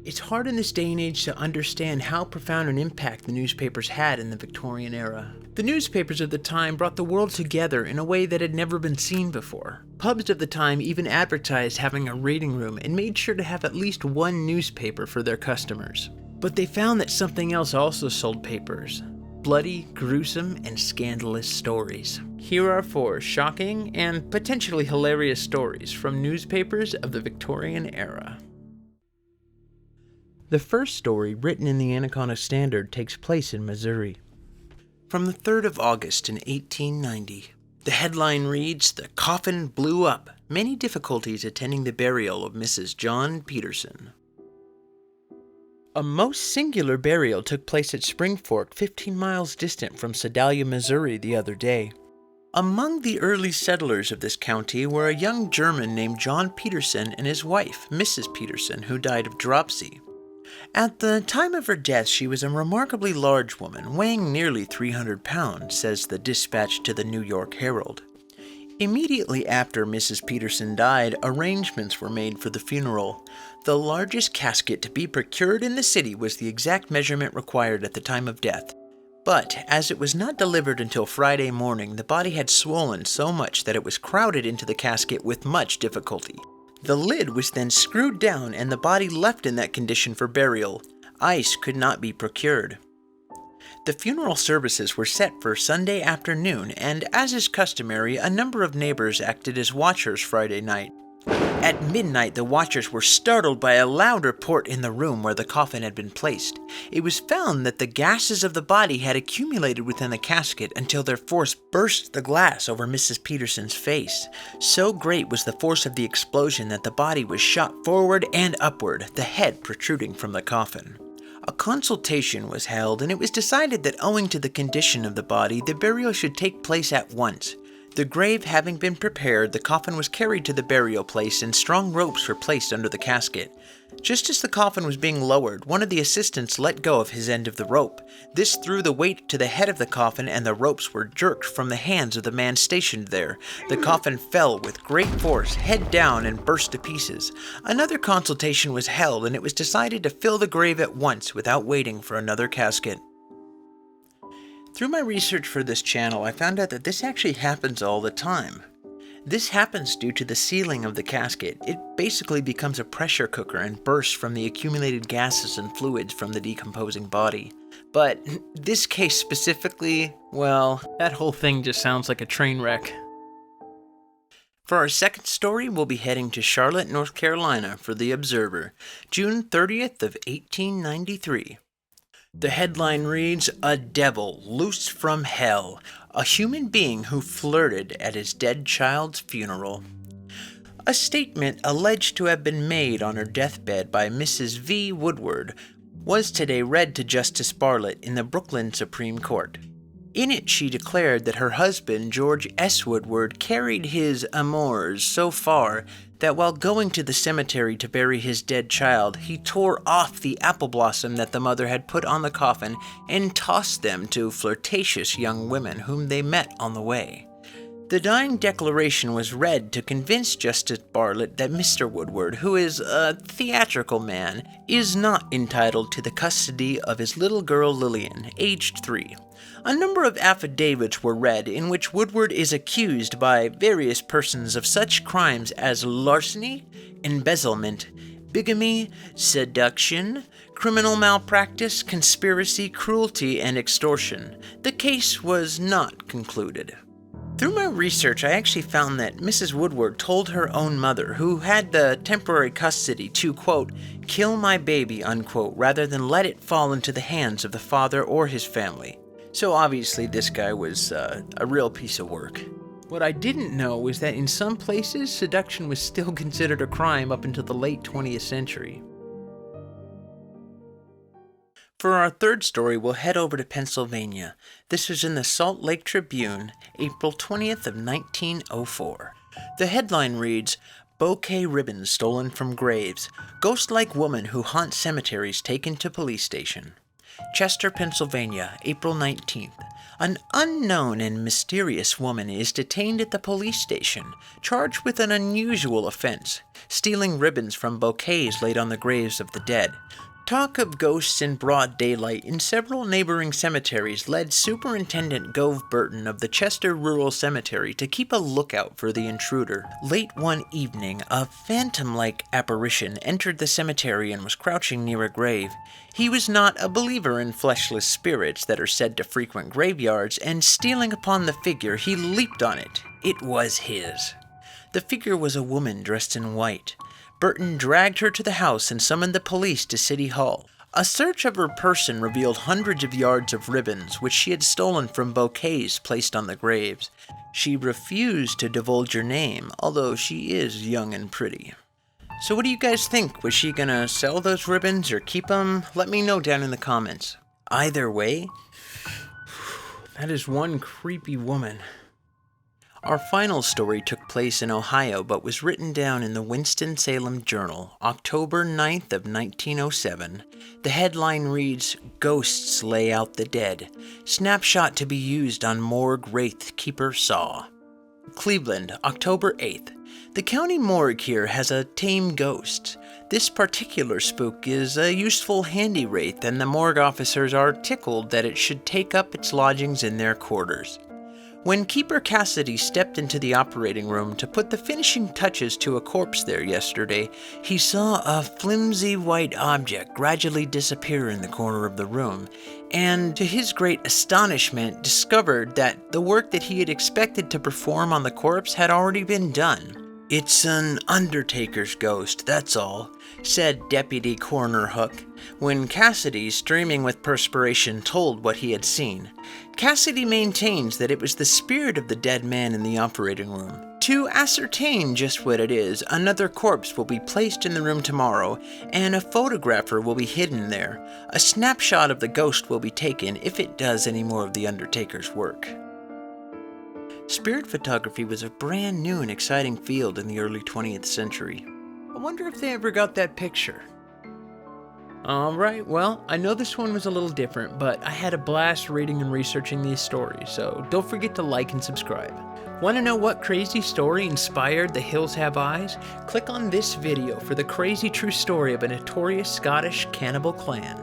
It's hard in this day and age to understand how profound an impact the newspapers had in the Victorian era. The newspapers of the time brought the world together in a way that had never been seen before. Pubs of the time even advertised having a reading room and made sure to have at least one newspaper for their customers. But they found that something else also sold papers: bloody, gruesome, and scandalous stories. Here are 4 shocking and potentially hilarious stories from newspapers of the Victorian era. The first story, written in the Anaconda Standard, takes place in Missouri. From the 3rd of August in 1890. The headline reads, "The Coffin Blew Up. Many Difficulties Attending the Burial of Mrs. John Peterson." A most singular burial took place at Spring Fork, 15 miles distant from Sedalia, Missouri, the other day. Among the early settlers of this county were a young German named John Peterson and his wife, Mrs. Peterson, who died of dropsy. At the time of her death, she was a remarkably large woman, weighing nearly 300 pounds, says the dispatch to the New York Herald. Immediately after Mrs. Peterson died, arrangements were made for the funeral. The largest casket to be procured in the city was the exact measurement required at the time of death. But, as it was not delivered until Friday morning, the body had swollen so much that it was crowded into the casket with much difficulty. The lid was then screwed down and the body left in that condition for burial. Ice could not be procured. The funeral services were set for Sunday afternoon, and as is customary, a number of neighbors acted as watchers Friday night. At midnight, the watchers were startled by a loud report in the room where the coffin had been placed. It was found that the gases of the body had accumulated within the casket until their force burst the glass over Mrs. Peterson's face. So great was the force of the explosion that the body was shot forward and upward, the head protruding from the coffin. A consultation was held, and it was decided that owing to the condition of the body, the burial should take place at once. The grave having been prepared, the coffin was carried to the burial place and strong ropes were placed under the casket. Just as the coffin was being lowered, one of the assistants let go of his end of the rope. This threw the weight to the head of the coffin and the ropes were jerked from the hands of the man stationed there. The coffin fell with great force, head down, and burst to pieces. Another consultation was held and it was decided to fill the grave at once without waiting for another casket. Through my research for this channel, I found out that this actually happens all the time. This happens due to the sealing of the casket. It basically becomes a pressure cooker and bursts from the accumulated gases and fluids from the decomposing body. But this case specifically, well, that whole thing just sounds like a train wreck. For our second story, we'll be heading to Charlotte, North Carolina for The Observer, June 30th of 1893. The headline reads, "A devil loosed from hell, a human being who flirted at his dead child's funeral." A statement alleged to have been made on her deathbed by Mrs. V. Woodward was today read to Justice Bartlett in the Brooklyn Supreme Court. In it, she declared that her husband, George S. Woodward, carried his amours so far that while going to the cemetery to bury his dead child, he tore off the apple blossom that the mother had put on the coffin and tossed them to flirtatious young women whom they met on the way. The dying declaration was read to convince Justice Bartlett that Mr. Woodward, who is a theatrical man, is not entitled to the custody of his little girl Lillian, aged 3. A number of affidavits were read in which Woodward is accused by various persons of such crimes as larceny, embezzlement, bigamy, seduction, criminal malpractice, conspiracy, cruelty, and extortion. The case was not concluded. Through my research, I actually found that Mrs. Woodward told her own mother, who had the temporary custody, to, quote, "kill my baby," unquote, rather than let it fall into the hands of the father or his family. So obviously this guy was a real piece of work. What I didn't know was that in some places, seduction was still considered a crime up until the late 20th century. For our third story, we'll head over to Pennsylvania. This was in the Salt Lake Tribune, April 20th of 1904. The headline reads, "Bouquet ribbons stolen from graves. Ghost-like woman who haunts cemeteries taken to police station." Chester, Pennsylvania, April 19th. An unknown and mysterious woman is detained at the police station, charged with an unusual offense, stealing ribbons from bouquets laid on the graves of the dead. Talk of ghosts in broad daylight in several neighboring cemeteries led Superintendent Gove Burton of the Chester Rural Cemetery to keep a lookout for the intruder. Late one evening, a phantom-like apparition entered the cemetery and was crouching near a grave. He was not a believer in fleshless spirits that are said to frequent graveyards, and stealing upon the figure, he leaped on it. It was his. The figure was a woman dressed in white. Burton dragged her to the house and summoned the police to City Hall. A search of her person revealed hundreds of yards of ribbons, which she had stolen from bouquets placed on the graves. She refused to divulge her name, although she is young and pretty. So what do you guys think? Was she gonna sell those ribbons or keep them? Let me know down in the comments. Either way, that is one creepy woman. Our final story took place in Ohio, but was written down in the Winston-Salem Journal, October 9th of 1907. The headline reads, "Ghosts Lay Out the Dead. Snapshot to be used on morgue wraith keeper saw." Cleveland, October 8th. The county morgue here has a tame ghost. This particular spook is a useful handy wraith, and the morgue officers are tickled that it should take up its lodgings in their quarters. When Keeper Cassidy stepped into the operating room to put the finishing touches to a corpse there yesterday, he saw a flimsy white object gradually disappear in the corner of the room, and to his great astonishment discovered that the work that he had expected to perform on the corpse had already been done. "It's an undertaker's ghost, that's all," said Deputy Coroner Hook, when Cassidy, streaming with perspiration, told what he had seen. Cassidy maintains that it was the spirit of the dead man in the operating room. To ascertain just what it is, another corpse will be placed in the room tomorrow, and a photographer will be hidden there. A snapshot of the ghost will be taken if it does any more of the undertaker's work. Spirit photography was a brand new and exciting field in the early 20th century. I wonder if they ever got that picture. Alright, well, I know this one was a little different, but I had a blast reading and researching these stories, so don't forget to like and subscribe. Want to know what crazy story inspired The Hills Have Eyes? Click on this video for the crazy true story of a notorious Scottish cannibal clan.